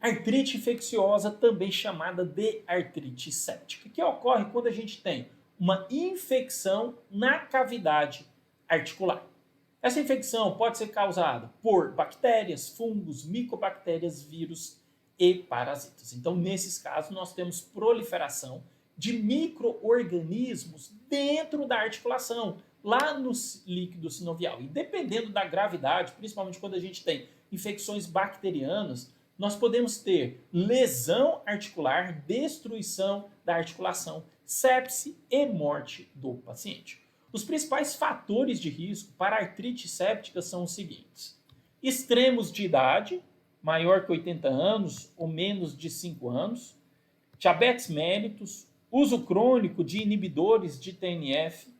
Artrite infecciosa, também chamada de artrite séptica, que ocorre quando a gente tem uma infecção na cavidade articular. Essa infecção pode ser causada por bactérias, fungos, micobactérias, vírus e parasitas. Então, nesses casos, nós temos proliferação de micro-organismos dentro da articulação, lá no líquido sinovial. E dependendo da gravidade, principalmente quando a gente tem infecções bacterianas, nós podemos ter lesão articular, destruição da articulação, sepse e morte do paciente. Os principais fatores de risco para artrite séptica são os seguintes: extremos de idade, maior que 80 anos ou menos de 5 anos, diabetes mellitus, uso crônico de inibidores de TNF,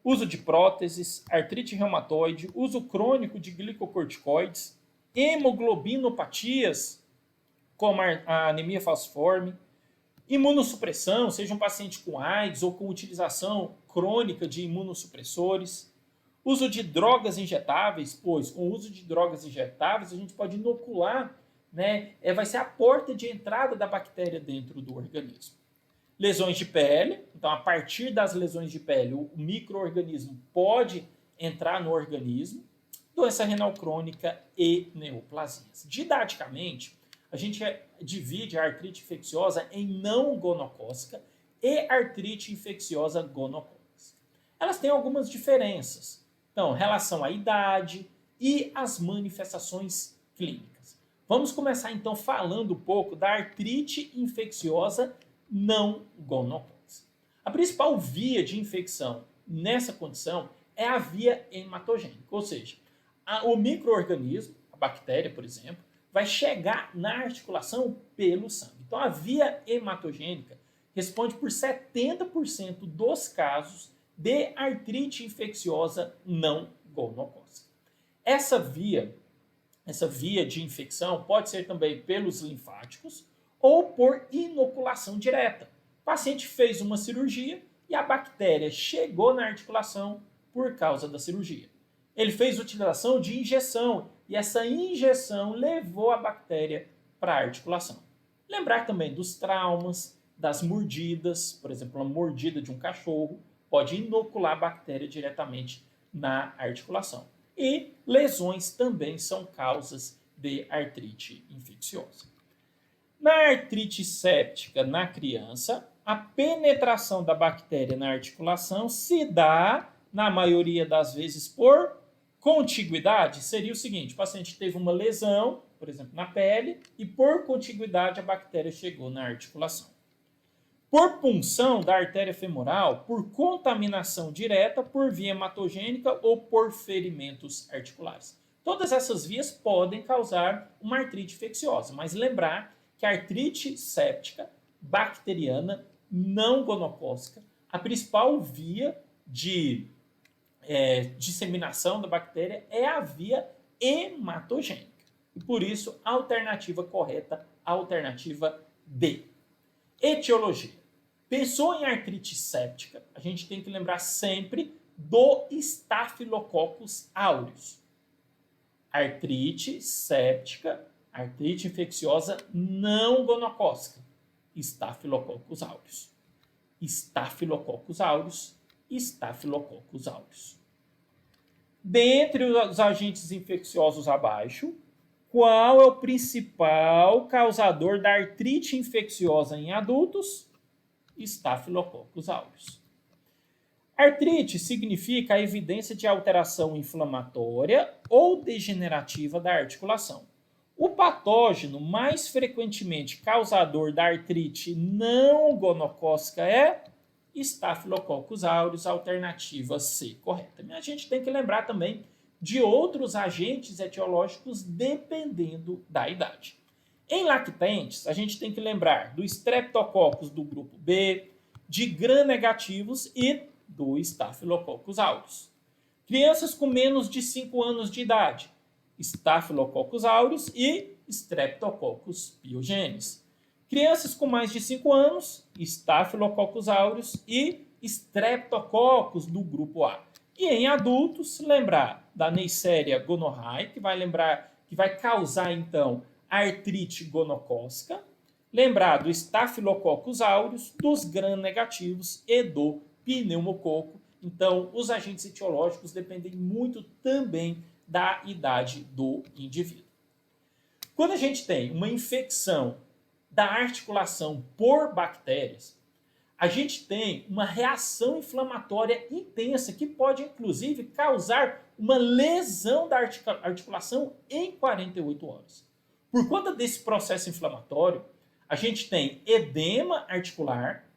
uso de próteses, artrite reumatoide, uso crônico de glicocorticoides, hemoglobinopatias, como a anemia falciforme, imunossupressão, seja um paciente com AIDS ou com utilização crônica de imunossupressores, uso de drogas injetáveis, pois com o uso de drogas injetáveis a gente pode inocular, vai ser a porta de entrada da bactéria dentro do organismo. Lesões de pele, então a partir das lesões de pele o micro-organismo pode entrar no organismo, doença renal crônica e neoplasias. Didaticamente, a gente divide a artrite infecciosa em não gonocócica e artrite infecciosa gonocócica. Elas têm algumas diferenças, então, em relação à idade e às manifestações clínicas. Vamos começar então falando um pouco da artrite infecciosa não gonocócica. A principal via de infecção nessa condição é a via hematogênica, ou seja, o micro-organismo, a bactéria, por exemplo, vai chegar na articulação pelo sangue. Então, a via hematogênica responde por 70% dos casos de artrite infecciosa não gonocócica. Essa via de infecção pode ser também pelos linfáticos ou por inoculação direta. O paciente fez uma cirurgia e a bactéria chegou na articulação por causa da cirurgia. Ele fez utilização de injeção e essa injeção levou a bactéria para a articulação. Lembrar também dos traumas, das mordidas, por exemplo, uma mordida de um cachorro pode inocular a bactéria diretamente na articulação. E lesões também são causas de artrite infecciosa. Na artrite séptica na criança, a penetração da bactéria na articulação se dá, na maioria das vezes, por contiguidade. Seria o seguinte: o paciente teve uma lesão, por exemplo, na pele, e por contiguidade a bactéria chegou na articulação. Por punção da artéria femoral, por contaminação direta, por via hematogênica ou por ferimentos articulares. Todas essas vias podem causar uma artrite infecciosa, mas lembrar que a artrite séptica bacteriana não gonocócica, a principal via de disseminação da bactéria é a via hematogênica. E por isso, a alternativa correta, a alternativa D. Etiologia. Pensou em artrite séptica, a gente tem que lembrar sempre do Staphylococcus aureus. Artrite séptica, artrite infecciosa não gonocócica. Staphylococcus aureus. Staphylococcus aureus. Staphylococcus aureus. Dentre os agentes infecciosos abaixo, qual é o principal causador da artrite infecciosa em adultos? Staphylococcus aureus. Artrite significa a evidência de alteração inflamatória ou degenerativa da articulação. O patógeno mais frequentemente causador da artrite não gonocócica é Staphylococcus aureus, alternativa C, correta. A gente tem que lembrar também de outros agentes etiológicos dependendo da idade. Em lactentes, a gente tem que lembrar do Streptococcus do grupo B, de gram-negativos e do Staphylococcus aureus. Crianças com menos de 5 anos de idade, Staphylococcus aureus e Streptococcus pyogenes. Crianças com mais de 5 anos, Staphylococcus aureus e Streptococcus do grupo A. E em adultos, lembrar da Neisseria gonorrhoeae, que vai causar então artrite gonocócica, lembrar do Staphylococcus aureus, dos gram-negativos e do pneumococo. Então, os agentes etiológicos dependem muito também da idade do indivíduo. Quando a gente tem uma infecção da articulação por bactérias, a gente tem uma reação inflamatória intensa que pode, inclusive, causar uma lesão da articulação em 48 horas. Por conta desse processo inflamatório, a gente tem edema articular,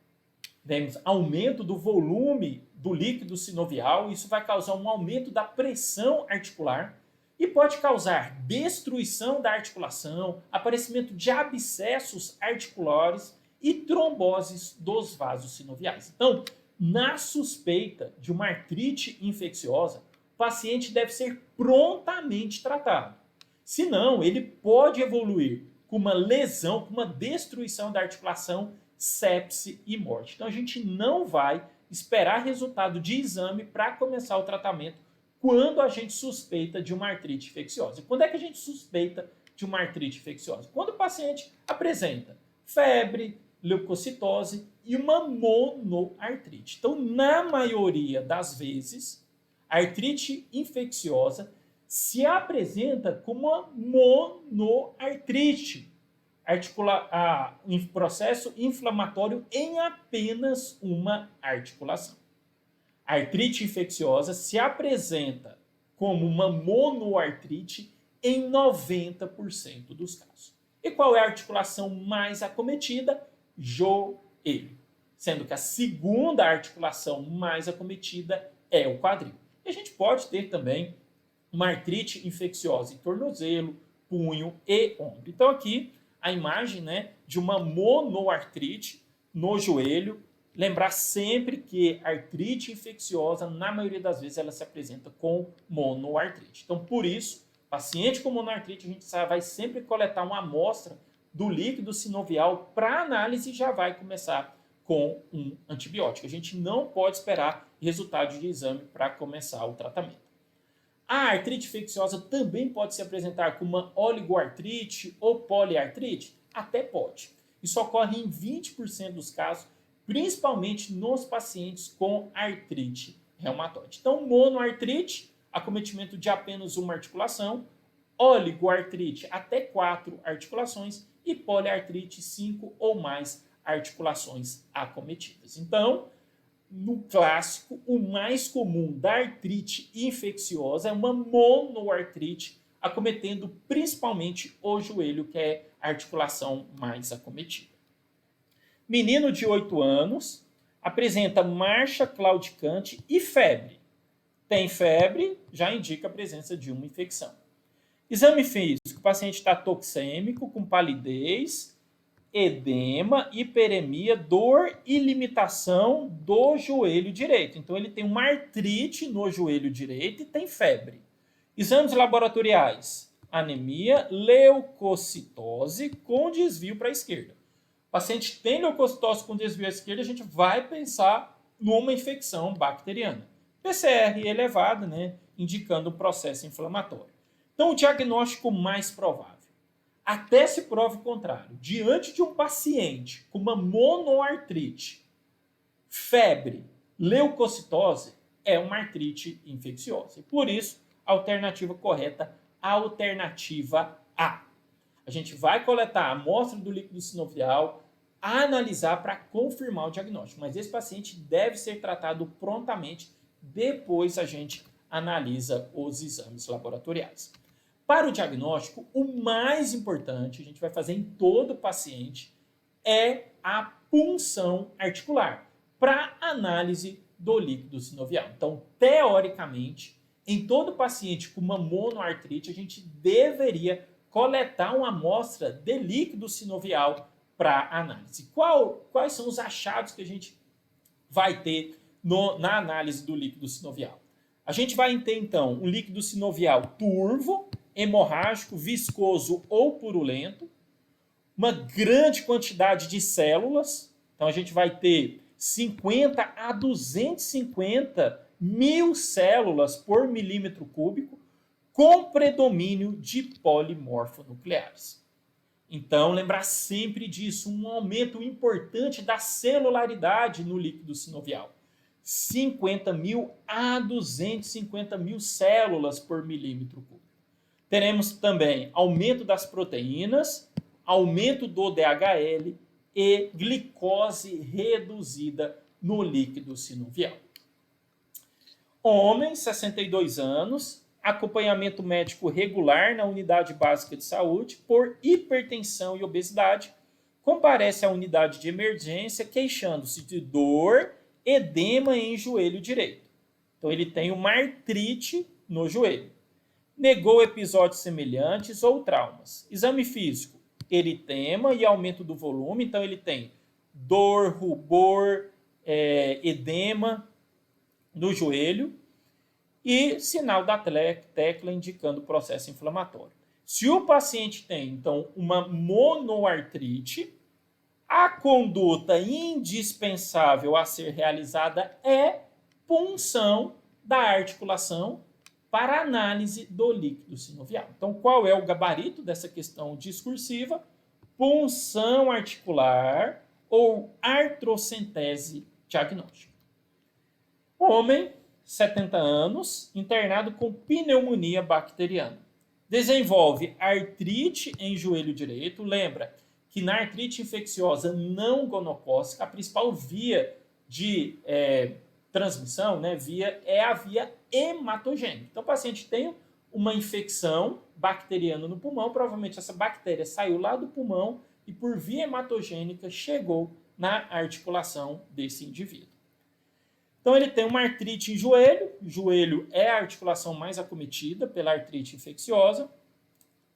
temos aumento do volume do líquido sinovial, isso vai causar um aumento da pressão articular e pode causar destruição da articulação, aparecimento de abscessos articulares e tromboses dos vasos sinoviais. Então, na suspeita de uma artrite infecciosa, o paciente deve ser prontamente tratado. Senão, ele pode evoluir com uma lesão, com uma destruição da articulação, sepse e morte. Então, a gente não vai esperar resultado de exame para começar o tratamento quando a gente suspeita de uma artrite infecciosa. Quando é que a gente suspeita de uma artrite infecciosa? Quando o paciente apresenta febre, leucocitose e uma monoartrite. Então, na maioria das vezes, a artrite infecciosa se apresenta como uma monoartrite, em processo inflamatório em apenas uma articulação. A artrite infecciosa se apresenta como uma monoartrite em 90% dos casos. E qual é a articulação mais acometida? Joelho. Sendo que a segunda articulação mais acometida é o quadril. E a gente pode ter também uma artrite infecciosa em tornozelo, punho e ombro. Então aqui a imagem, né, de uma monoartrite no joelho. Lembrar sempre que a artrite infecciosa, na maioria das vezes, ela se apresenta com monoartrite. Então, por isso, paciente com monoartrite, a gente vai sempre coletar uma amostra do líquido sinovial para análise e já vai começar com um antibiótico. A gente não pode esperar resultado de exame para começar o tratamento. A artrite infecciosa também pode se apresentar com uma oligoartrite ou poliartrite? Até pode. Isso ocorre em 20% dos casos, principalmente nos pacientes com artrite reumatoide. Então, monoartrite, acometimento de apenas uma articulação, oligoartrite, até 4 articulações, e poliartrite, 5 ou mais articulações acometidas. Então, no clássico, o mais comum da artrite infecciosa é uma monoartrite, acometendo principalmente o joelho, que é a articulação mais acometida. Menino de 8 anos, apresenta marcha claudicante e febre. Tem febre, já indica a presença de uma infecção. Exame físico, o paciente está toxêmico, com palidez, edema, hiperemia, dor e limitação do joelho direito. Então, ele tem uma artrite no joelho direito e tem febre. Exames laboratoriais, anemia, leucocitose com desvio para a esquerda. O paciente tem leucocitose com desvio à esquerda, a gente vai pensar numa infecção bacteriana. PCR elevada, né, indicando um processo inflamatório. Então, o diagnóstico mais provável. Até se prove o contrário, diante de um paciente com uma monoartrite, febre, leucocitose, é uma artrite infecciosa. E por isso, a alternativa correta, a alternativa A. A gente vai coletar a amostra do líquido sinovial, analisar para confirmar o diagnóstico. Mas esse paciente deve ser tratado prontamente, depois a gente analisa os exames laboratoriais. Para o diagnóstico, o mais importante, a gente vai fazer em todo paciente, é a punção articular, para análise do líquido sinovial. Então, teoricamente, em todo paciente com uma monoartrite, a gente deveria coletar uma amostra de líquido sinovial para análise. Quais são os achados que a gente vai ter na análise do líquido sinovial? A gente vai ter, então, um líquido sinovial turvo, hemorrágico, viscoso ou purulento, uma grande quantidade de células, então a gente vai ter 50 a 250 mil células por milímetro cúbico, com predomínio de polimorfonucleares. Então, lembrar sempre disso, um aumento importante da celularidade no líquido sinovial. 50.000 a 250.000 células por milímetro cúbico. Teremos também aumento das proteínas, aumento do DHL e glicose reduzida no líquido sinovial. Homem, 62 anos, acompanhamento médico regular na unidade básica de saúde por hipertensão e obesidade, comparece à unidade de emergência queixando-se de dor, edema em joelho direito. Então ele tem uma artrite no joelho. Negou episódios semelhantes ou traumas. Exame físico, eritema e aumento do volume, então ele tem dor, rubor, edema no joelho e sinal da tecla indicando processo inflamatório. Se o paciente tem, então, uma monoartrite, a conduta indispensável a ser realizada é punção da articulação para análise do líquido sinovial. Então, qual é o gabarito dessa questão discursiva? Punção articular ou artrocentese diagnóstica. Homem, 70 anos, internado com pneumonia bacteriana. Desenvolve artrite em joelho direito. Lembra que na artrite infecciosa não gonocócica, a principal via de transmissão, é a via hematogênica. Então, o paciente tem uma infecção bacteriana no pulmão, provavelmente essa bactéria saiu lá do pulmão e por via hematogênica chegou na articulação desse indivíduo. Então, ele tem uma artrite em joelho. Joelho é a articulação mais acometida pela artrite infecciosa.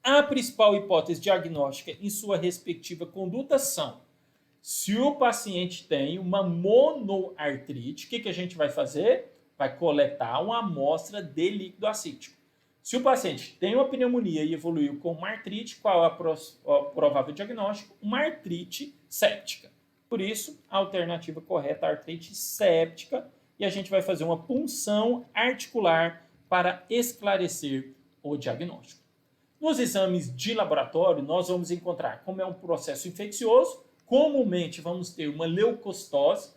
A principal hipótese diagnóstica em sua respectiva conduta são: se o paciente tem uma monoartrite, o que a gente vai fazer? Vai coletar uma amostra de líquido acítico. Se o paciente tem uma pneumonia e evoluiu com uma artrite, qual é o provável diagnóstico? Uma artrite séptica. Por isso, a alternativa correta é a artrite séptica, e a gente vai fazer uma punção articular para esclarecer o diagnóstico. Nos exames de laboratório, nós vamos encontrar como é um processo infeccioso. Comumente vamos ter uma leucocitose,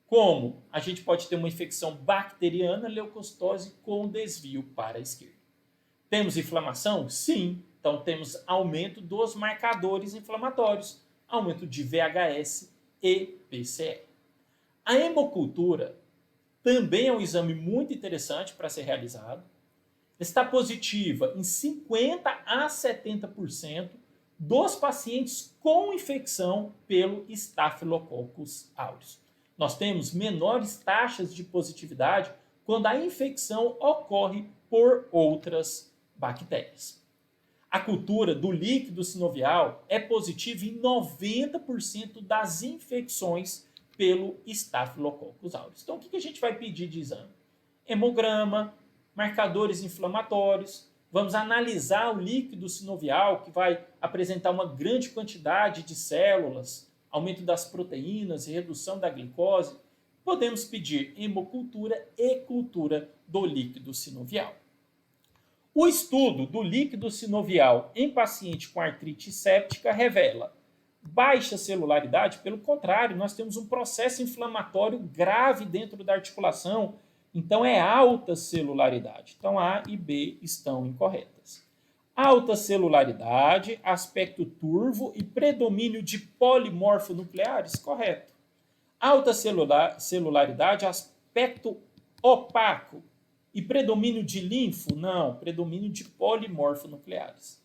como a gente pode ter uma infecção bacteriana, leucocitose com desvio para a esquerda. Temos inflamação? Sim. Então temos aumento dos marcadores inflamatórios, aumento de VHS e PCR. A hemocultura também é um exame muito interessante para ser realizado. Está positiva em 50% a 70% dos pacientes com infecção pelo Staphylococcus aureus. Nós temos menores taxas de positividade quando a infecção ocorre por outras bactérias. A cultura do líquido sinovial é positiva em 90% das infecções pelo Staphylococcus aureus. Então, o que a gente vai pedir de exame? Hemograma, marcadores inflamatórios. Vamos analisar o líquido sinovial, que vai apresentar uma grande quantidade de células, aumento das proteínas, redução da glicose. Podemos pedir hemocultura e cultura do líquido sinovial. O estudo do líquido sinovial em paciente com artrite séptica revela baixa celularidade. Pelo contrário, nós temos um processo inflamatório grave dentro da articulação. Então, é alta celularidade. Então, A e B estão incorretas. Alta celularidade, aspecto turvo e predomínio de polimorfonucleares, correto. Alta celularidade, aspecto opaco e predomínio de linfo, não, predomínio de polimorfonucleares.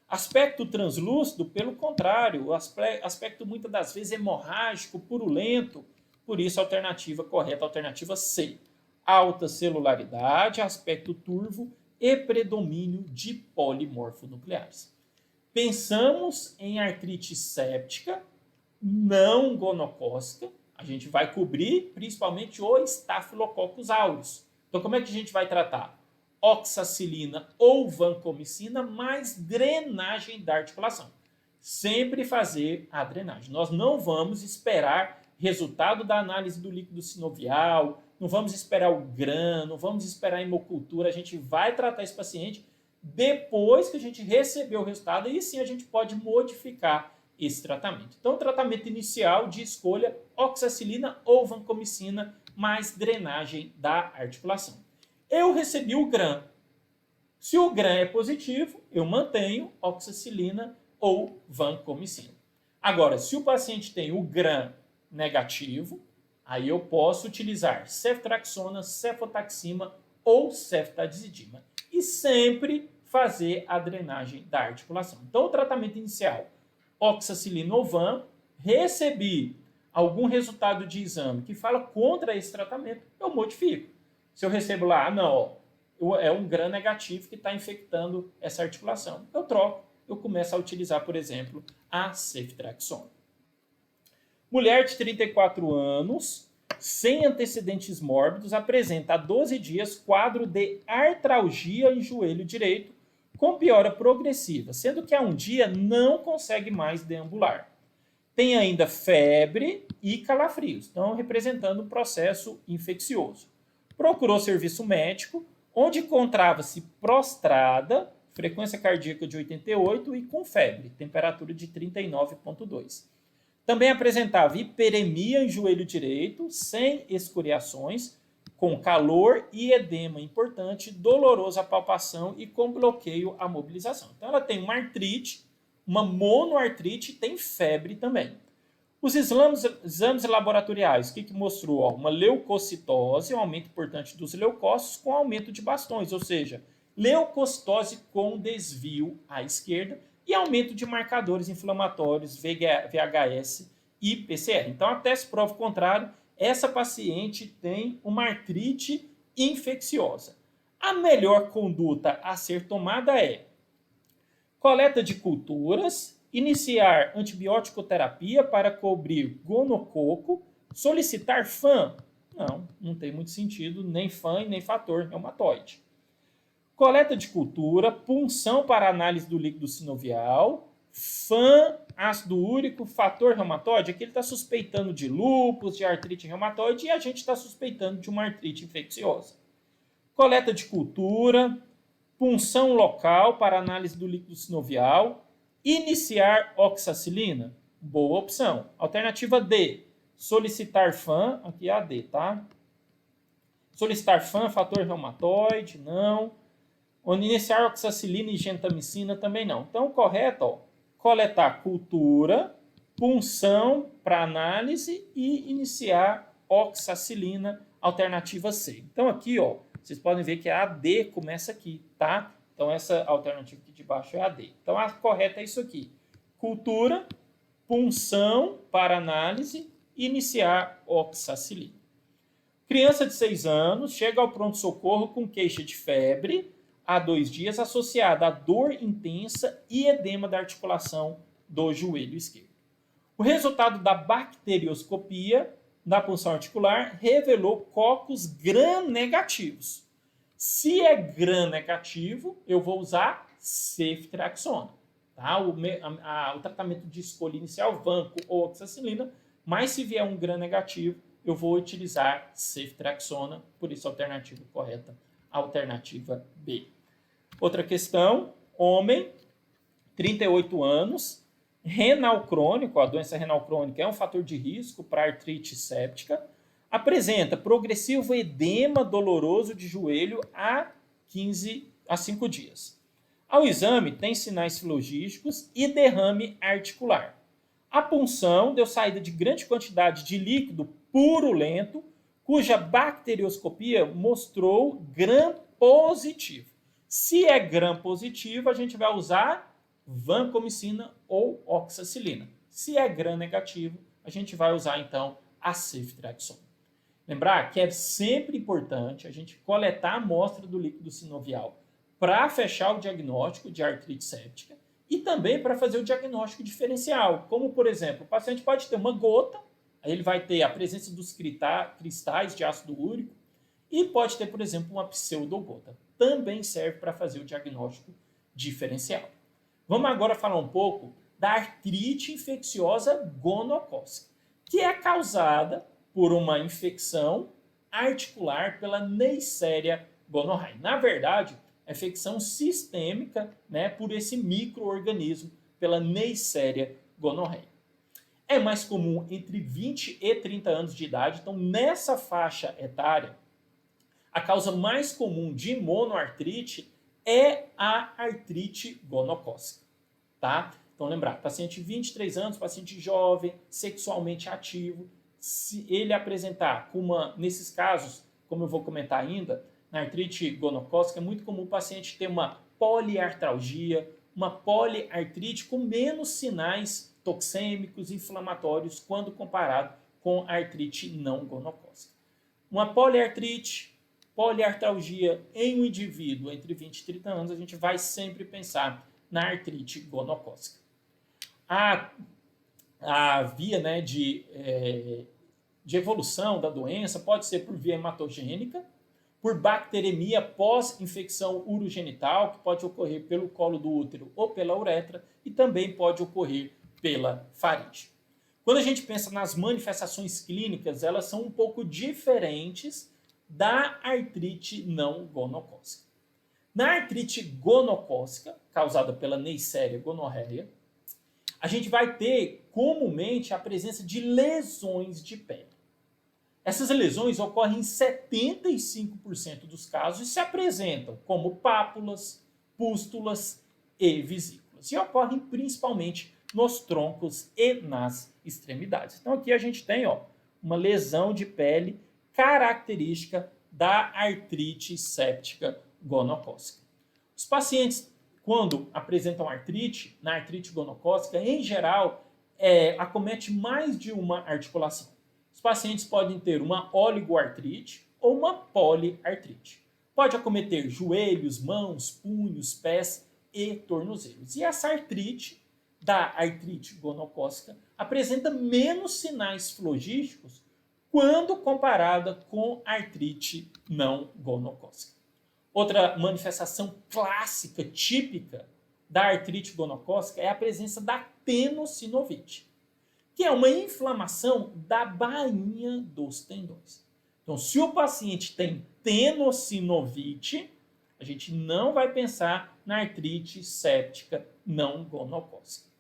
Aspecto translúcido, pelo contrário, aspecto muitas das vezes hemorrágico, purulento, por isso a alternativa correta, a alternativa C. Alta celularidade, aspecto turvo e predomínio de polimorfonucleares. Pensamos em artrite séptica, não gonocócica, a gente vai cobrir principalmente o Staphylococcus aureus. Então, como é que a gente vai tratar? Oxacilina ou vancomicina mais drenagem da articulação. Sempre fazer a drenagem. Nós não vamos esperar resultado da análise do líquido sinovial, não vamos esperar o GRAM, não vamos esperar a hemocultura, a gente vai tratar esse paciente depois que a gente recebeu o resultado, aí sim a gente pode modificar esse tratamento. Então, o tratamento inicial de escolha, oxacilina ou vancomicina, mais drenagem da articulação. Eu recebi o GRAM. Se o GRAM é positivo, eu mantenho oxacilina ou vancomicina. Agora, se o paciente tem o GRAM negativo, aí eu posso utilizar ceftriaxona, cefotaxima ou ceftazidima. E sempre fazer a drenagem da articulação. Então, o tratamento inicial, oxacilina ou van, recebi algum resultado de exame que fala contra esse tratamento, eu modifico. Se eu recebo lá, não, é um GRAM negativo que está infectando essa articulação, eu troco, eu começo a utilizar, por exemplo, a ceftriaxona. Mulher de 34 anos, sem antecedentes mórbidos, apresenta há 12 dias quadro de artralgia em joelho direito, com piora progressiva, sendo que há um dia não consegue mais deambular. Tem ainda febre e calafrios, então representando um processo infeccioso. Procurou serviço médico, onde encontrava-se prostrada, frequência cardíaca de 88 e com febre, temperatura de 39,2. Também apresentava hiperemia em joelho direito, sem escoriações, com calor e edema importante, dolorosa palpação e com bloqueio à mobilização. Então ela tem uma artrite, uma monoartrite e tem febre também. Os exames laboratoriais, o que mostrou? Uma leucocitose, um aumento importante dos leucócitos com aumento de bastões, ou seja, leucocitose com desvio à esquerda e aumento de marcadores inflamatórios VHS e PCR. Então, até se prova o contrário, essa paciente tem uma artrite infecciosa. A melhor conduta a ser tomada é coleta de culturas, iniciar antibiótico-terapia para cobrir gonococo, solicitar FAM? Não tem muito sentido, nem FAM e nem fator reumatoide. Coleta de cultura, punção para análise do líquido sinovial, FAM, ácido úrico, fator reumatoide, aqui ele está suspeitando de lúpus, de artrite reumatoide, e a gente está suspeitando de uma artrite infecciosa. Coleta de cultura, punção local para análise do líquido sinovial, iniciar oxacilina, boa opção. Alternativa D, solicitar FAM, aqui é a D, tá? Solicitar FAM, fator reumatoide, não. Iniciar oxacilina e gentamicina também não. Então, correto, coletar cultura, punção para análise e iniciar oxacilina, alternativa C. Então, aqui, vocês podem ver que a D começa aqui, tá? Então, essa alternativa aqui de baixo é a D. Então, a correta é isso aqui. Cultura, punção para análise e iniciar oxacilina. Criança de 6 anos chega ao pronto-socorro com queixa de febre há 2 dias, associada a dor intensa e edema da articulação do joelho esquerdo. O resultado da bacterioscopia da punção articular revelou cocos gram-negativos. Se é gram-negativo, eu vou usar ceftriaxona. Tá? O tratamento de escolha inicial, vanco ou oxacilina, mas se vier um gram-negativo, eu vou utilizar ceftriaxona, por isso a alternativa correta, a alternativa B. Outra questão, homem, 38 anos, renal crônico, a doença renal crônica é um fator de risco para artrite séptica, apresenta progressivo edema doloroso de joelho há 5 dias. Ao exame, tem sinais filogísticos e derrame articular. A punção deu saída de grande quantidade de líquido purulento, cuja bacterioscopia mostrou gram positivo. Se é gram positivo, a gente vai usar vancomicina ou oxacilina. Se é gram negativo, a gente vai usar, então, a ceftriaxona. Lembrar que é sempre importante a gente coletar a amostra do líquido sinovial para fechar o diagnóstico de artrite séptica e também para fazer o diagnóstico diferencial, como, por exemplo, o paciente pode ter uma gota, aí ele vai ter a presença dos cristais de ácido úrico e pode ter, por exemplo, uma pseudogota. Também serve para fazer o diagnóstico diferencial. Vamos agora falar um pouco da artrite infecciosa gonocócica, que é causada por uma infecção articular pela Neisseria gonorrhoeae. Na verdade, a infecção sistêmica, né, por esse micro-organismo, pela Neisseria gonorreia. É mais comum entre 20 e 30 anos de idade, então nessa faixa etária, a causa mais comum de monoartrite é a artrite gonocócica, tá? Então lembrar, paciente de 23 anos, paciente jovem, sexualmente ativo, se ele apresentar nesses casos, como eu vou comentar ainda, na artrite gonocócica é muito comum o paciente ter uma poliartralgia, uma poliartrite com menos sinais toxêmicos, inflamatórios, quando comparado com a artrite não gonocócica. Uma poliartrite, poliartralgia em um indivíduo entre 20 e 30 anos, a gente vai sempre pensar na artrite gonocócica. A via, né, de evolução da doença pode ser por via hematogênica, por bacteremia pós-infecção urogenital, que pode ocorrer pelo colo do útero ou pela uretra, e também pode ocorrer pela faringe. Quando a gente pensa nas manifestações clínicas, elas são um pouco diferentes da artrite não gonocócica. Na artrite gonocócica, causada pela Neisseria gonorreia, a gente vai ter comumente a presença de lesões de pele. Essas lesões ocorrem em 75% dos casos e se apresentam como pápulas, pústulas e vesículas. E ocorrem principalmente nos troncos e nas extremidades. Então aqui a gente tem uma lesão de pele característica da artrite séptica gonocócica. Os pacientes, quando apresentam artrite, na artrite gonocócica, em geral, acomete mais de uma articulação. Os pacientes podem ter uma oligoartrite ou uma poliartrite. Pode acometer joelhos, mãos, punhos, pés e tornozelos. E essa artrite, da artrite gonocócica, apresenta menos sinais flogísticos quando comparada com a artrite não gonocócica. Outra manifestação clássica, típica da artrite gonocócica é a presença da tenossinovite, que é uma inflamação da bainha dos tendões. Então, se o paciente tem tenossinovite, a gente não vai pensar na artrite séptica não gonocócica.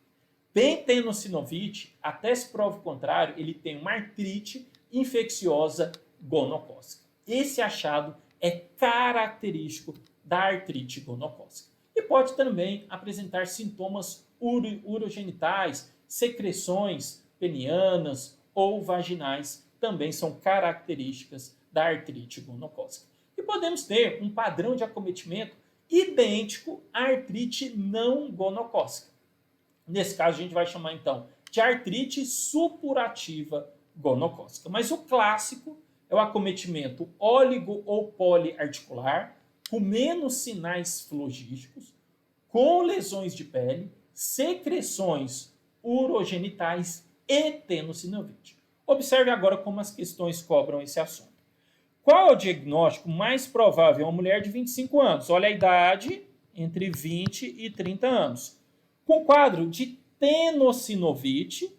Tem tenossinovite, até se prova o contrário, ele tem uma artrite infecciosa gonocócica. Esse achado é característico da artrite gonocócica. E pode também apresentar sintomas urogenitais, secreções penianas ou vaginais, também são características da artrite gonocócica. E podemos ter um padrão de acometimento idêntico à artrite não gonocócica. Nesse caso, a gente vai chamar, então, de artrite supurativa gonocócica. Mas o clássico é o acometimento óligo ou poliarticular, com menos sinais flogísticos, com lesões de pele, secreções urogenitais e tenossinovite. Observe agora como as questões cobram esse assunto. Qual é o diagnóstico mais provável? Uma mulher de 25 anos. Olha a idade, entre 20 e 30 anos. Com quadro de tenossinovite,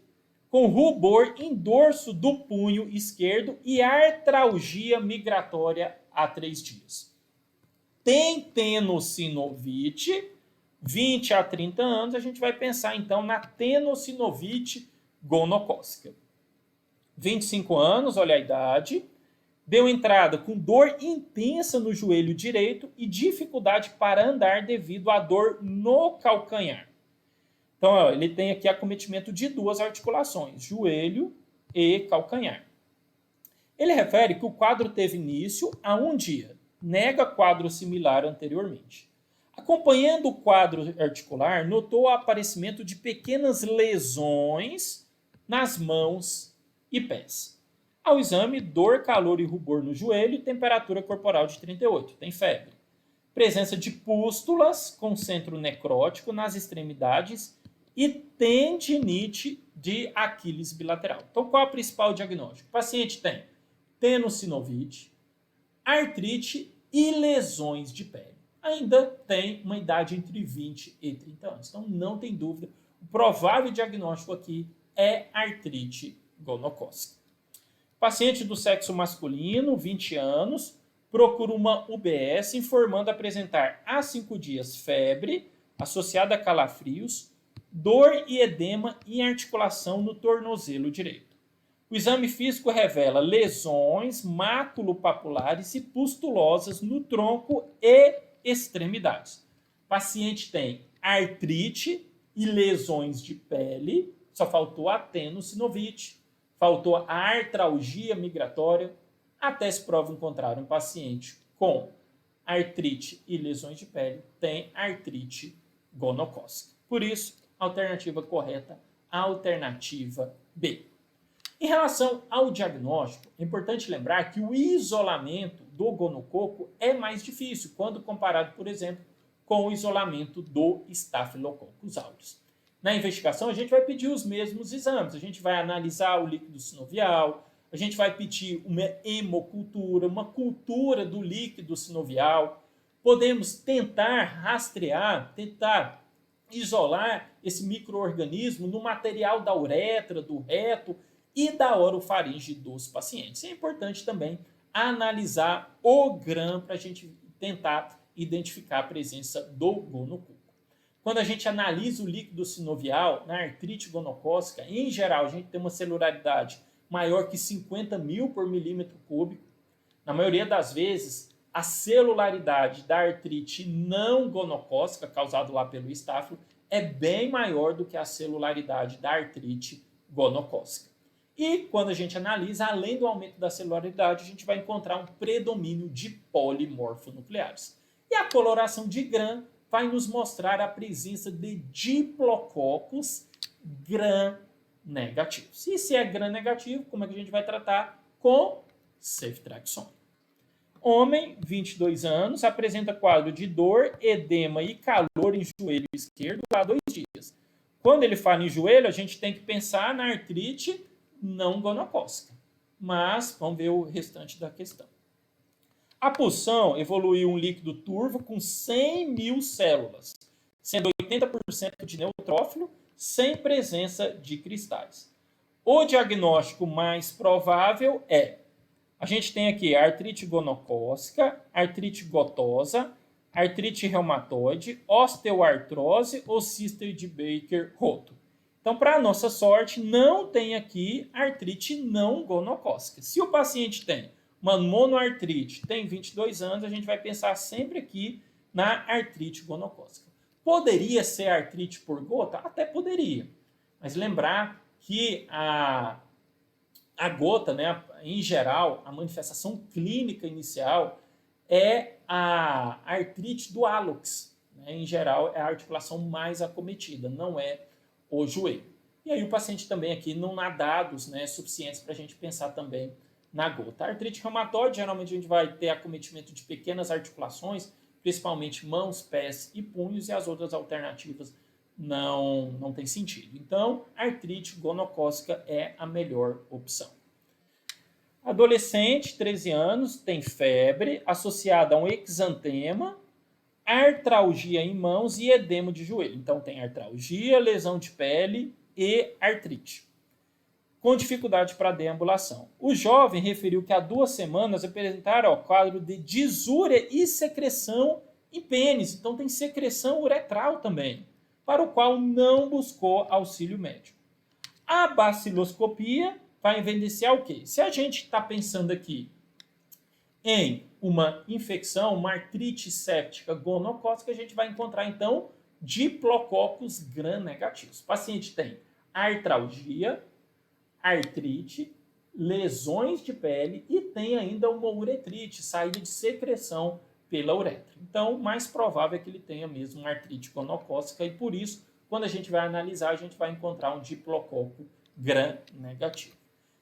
com rubor em dorso do punho esquerdo e artralgia migratória há 3 dias. Tem tenossinovite, 20 a 30 anos, a gente vai pensar então na tenossinovite gonocócica. 25 anos, olha a idade, deu entrada com dor intensa no joelho direito e dificuldade para andar devido à dor no calcanhar. Então, ele tem aqui acometimento de 2 articulações, joelho e calcanhar. Ele refere que o quadro teve início há 1 dia, nega quadro similar anteriormente. Acompanhando o quadro articular, notou o aparecimento de pequenas lesões nas mãos e pés. Ao exame, dor, calor e rubor no joelho e temperatura corporal de 38. Tem febre. Presença de pústulas com centro necrótico nas extremidades e tendinite de Aquiles bilateral. Então, qual é o principal diagnóstico? O paciente tem tenossinovite, artrite e lesões de pele. Ainda tem uma idade entre 20 e 30 anos. Então, não tem dúvida, o provável diagnóstico aqui é artrite gonocócica. Paciente do sexo masculino, 20 anos, procura uma UBS informando apresentar há 5 dias febre associada a calafrios, dor e edema em articulação no tornozelo direito. O exame físico revela lesões maculopapulares e pustulosas no tronco e extremidades. O paciente tem artrite e lesões de pele, só faltou a tenossinovite, faltou a artralgia migratória. Até se prova encontrar um paciente com artrite e lesões de pele, tem artrite gonocócica. Por isso, alternativa correta, alternativa B. Em relação ao diagnóstico, é importante lembrar que o isolamento do gonococo é mais difícil quando comparado, por exemplo, com o isolamento do Staphylococcus aureus. Na investigação, a gente vai pedir os mesmos exames. A gente vai analisar o líquido sinovial, a gente vai pedir uma hemocultura, uma cultura do líquido sinovial. Podemos tentar rastrear, tentar isolar esse micro-organismo no material da uretra, do reto e da orofaringe dos pacientes. É importante também analisar o GRAM para a gente tentar identificar a presença do gonococo. Quando a gente analisa o líquido sinovial na artrite gonocócica, em geral, a gente tem uma celularidade maior que 50 mil por milímetro cúbico. Na maioria das vezes, a celularidade da artrite não gonocócica, causada lá pelo estáfilo, é bem maior do que a celularidade da artrite gonocócica. E quando a gente analisa, além do aumento da celularidade, a gente vai encontrar um predomínio de polimorfonucleares. E a coloração de GRAM vai nos mostrar a presença de diplococos GRAM negativos. E se é GRAM negativo, como é que a gente vai tratar? Com ceftriaxona. Homem, 22 anos, apresenta quadro de dor, edema e calor em joelho esquerdo há 2 dias. Quando ele fala em joelho, a gente tem que pensar na artrite não gonocócica. Mas vamos ver o restante da questão. A pulsão evoluiu um líquido turvo com 100 mil células, sendo 80% de neutrófilo, sem presença de cristais. O diagnóstico mais provável é: a gente tem aqui artrite gonocócica, artrite gotosa, artrite reumatoide, osteoartrose ou cisto de Baker-Roto. Então, para a nossa sorte, não tem aqui artrite não gonocócica. Se o paciente tem uma monoartrite, tem 22 anos, a gente vai pensar sempre aqui na artrite gonocócica. Poderia ser artrite por gota? Até poderia. Mas lembrar que a gota, né, em geral, a manifestação clínica inicial é a artrite do hálux. Né? Em geral, é a articulação mais acometida, não é o joelho. E aí o paciente também aqui não há dados, né, suficientes para a gente pensar também na gota. A artrite reumatoide, geralmente a gente vai ter acometimento de pequenas articulações, principalmente mãos, pés e punhos, e as outras alternativas não tem sentido. Então, a artrite gonocócica é a melhor opção. Adolescente, 13 anos, tem febre associada a um exantema, artralgia em mãos e edema de joelho. Então, tem artralgia, lesão de pele e artrite, com dificuldade para deambulação. O jovem referiu que há 2 semanas apresentaram quadro de disúria e secreção em pênis. Então, tem secreção uretral também, para o qual não buscou auxílio médico. A baciloscopia vai evidenciar o quê? Se a gente está pensando aqui em uma infecção, uma artrite séptica gonocócica, a gente vai encontrar, então, diplococos gram-negativos. O paciente tem artralgia, artrite, lesões de pele e tem ainda uma uretrite, saída de secreção pela uretra. Então, o mais provável é que ele tenha mesmo uma artrite gonocócica e, por isso, quando a gente vai analisar, a gente vai encontrar um diplococo gram-negativo.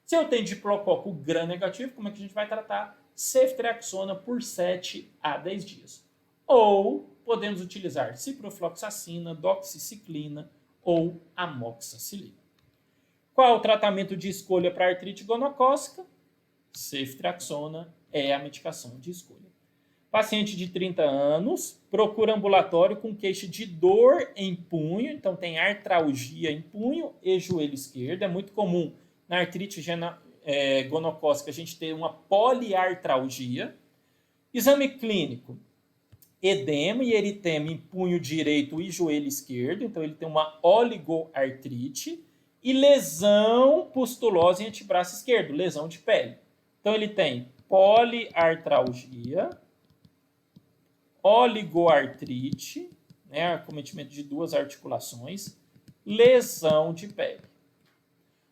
Se eu tenho diplococo gram-negativo, como é que a gente vai tratar? Ceftriaxona por 7 a 10 dias. Ou podemos utilizar ciprofloxacina, doxiciclina ou amoxicilina. Qual o tratamento de escolha para artrite gonocócica? Ceftriaxona é a medicação de escolha. Paciente de 30 anos, procura ambulatório com queixa de dor em punho, então tem artralgia em punho e joelho esquerdo. É muito comum na artrite gonocócica a gente ter uma poliartralgia. Exame clínico: edema e eritema em punho direito e joelho esquerdo, então ele tem uma oligoartrite, e lesão pustulosa em antebraço esquerdo, lesão de pele. Então ele tem poliartralgia, oligoartrite, né, acometimento de duas articulações, lesão de pele.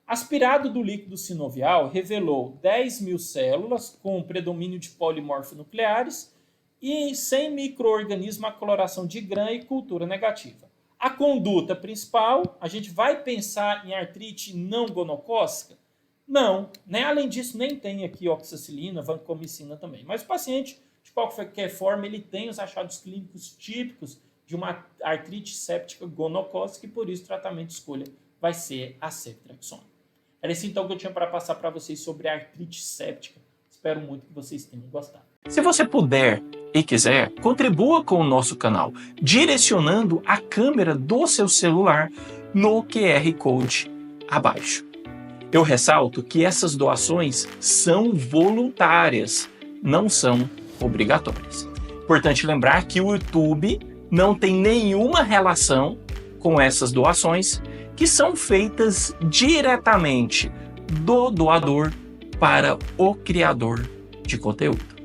Aspirado do líquido sinovial revelou 10.000 células com predomínio de polimorfonucleares e 100 micro-organismos à coloração de Gram e cultura negativa. A conduta principal, a gente vai pensar em artrite não gonocócica? Não, né? Além disso, nem tem aqui oxacilina, vancomicina também. Mas o paciente, de qualquer forma, ele tem os achados clínicos típicos de uma artrite séptica gonocócica e por isso o tratamento de escolha vai ser a ceftriaxona. Era isso então que eu tinha para passar para vocês sobre a artrite séptica. Espero muito que vocês tenham gostado. Se você puder e quiser, contribua com o nosso canal, direcionando a câmera do seu celular no QR Code abaixo. Eu ressalto que essas doações são voluntárias, não são obrigatórias. Importante lembrar que o YouTube não tem nenhuma relação com essas doações, que são feitas diretamente do doador para o criador de conteúdo.